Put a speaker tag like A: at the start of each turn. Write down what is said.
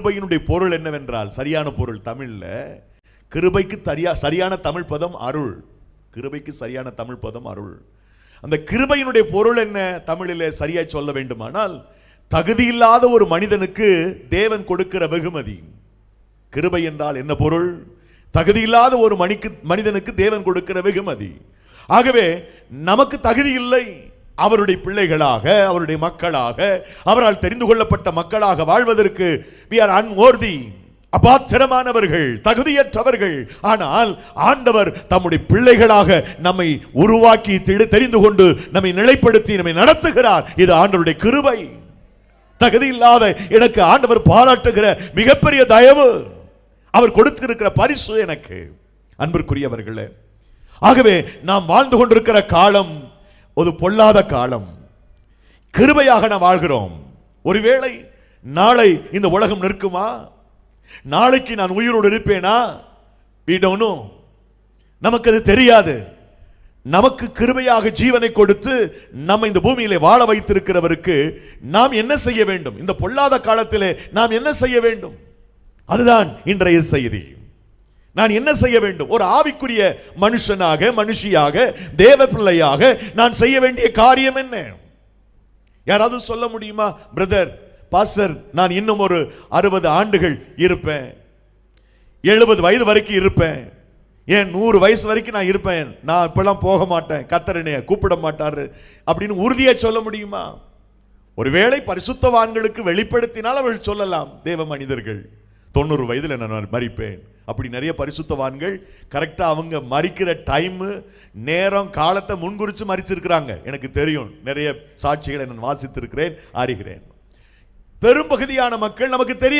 A: கிருபையினுடைய பொருள் என்னவென்றால், சரியான பொருள் தமிழ்ல கிருபைக்கு சரியான தமிழ் பதம் அருள். கிருபைக்கு சரியான தமிழ் பதம் அருள். அந்த கிருபையினுடைய பொருள் என்ன தமிழிலே சரியா சொல்ல வேண்டுமானால், தகுதியில்லாத ஒரு மனிதனுக்கு தேவன் கொடுக்கிற வெகுமதி. கிருபை என்றால் என்ன பொருள்? தகுதியில்லாத ஒரு மனிதனுக்கு தேவன் கொடுக்கிற வெகுமதி. ஆகவே நமக்கு தகுதி இல்லை, அவருடைய பிள்ளைகளாக, அவருடைய மக்களாக, அவரால் தெரிந்து கொள்ளப்பட்ட மக்களாக வாழ்வதற்கு we are unworthy, அபாத்திரமானவர்கள், தகுதியற்றவர்கள். ஆனால் ஆண்டவர் தம்முடைய பிள்ளைகளாக நம்மை உருவாக்கி தெரிந்து கொண்டு நம்மை நிலைப்படுத்தி நம்மை நடத்துகிறார். இது ஆண்டவருடைய கிருபை. தகுதி இல்லாத எனக்கு ஆண்டவர் பாராட்டுகிற மிகப்பெரிய தயவு, அவர் கொடுத்திருக்கிற பரிசு எனக்கு. அன்பிற்குரியவர்களே, ஆகவே நாம் வாழ்ந்து கொண்டிருக்கிற காலம் ஒரு பொல்லாத காலம். கிருபையாக நாம் வாழ்கிறோம். ஒருவேளை நாளை இந்த உலகம் நிற்குமா? நாளைக்கு நான் உயிரோடு இருப்பேனா? we don't know. நமக்கு அது தெரியாது. நமக்கு கிருபையாக ஜீவனை கொடுத்து நம்ம இந்த பூமியிலே வாழ வைத்திருக்கிறவருக்கு நாம் என்ன செய்ய வேண்டும்? இந்த பொல்லாத காலத்திலே நாம் என்ன செய்ய வேண்டும்? அதுதான் இன்றைய செய்தி. நான் என்ன செய்ய வேண்டும்? ஒரு ஆவிக்குரிய மனுஷனாக, மனுஷியாக, தேவ பிள்ளையாக நான் செய்ய வேண்டிய காரியம் என்ன? யாராவது சொல்ல முடியுமா? பிரதர், பாஸ்டர், நான் இன்னும் ஒரு 60 ஆண்டுகள் இருப்பேன், 70 வயது வரைக்கும் இருப்பேன், ஏன் 100 வயசு வரைக்கும் நான் இருப்பேன், நான் இப்பெல்லாம் போக மாட்டேன், கர்த்தர் என்னை கூப்பிட மாட்டாரு அப்படின்னு உறுதியா சொல்ல முடியுமா? ஒருவேளை பரிசுத்தவான்களுக்கு வெளிப்படுத்தினால் அவள் சொல்லலாம், தேவ மனிதர்கள் 90 வயதில் நான் மரிப்பேன். அப்படி நிறைய பரிசுத்தவான்கள் கரெக்டா அவங்க மரிக்கிற டைம், நேரம், காலத்தை முன்குறிச்சு மரிச்சிருக்கிறாங்க. எனக்கு தெரியும், நிறைய சாட்சிகளை நான் வாசித்திருக்கிறேன், அறிகிறேன். பெரும்பகுதியான மக்கள் நமக்கு தெரியாது.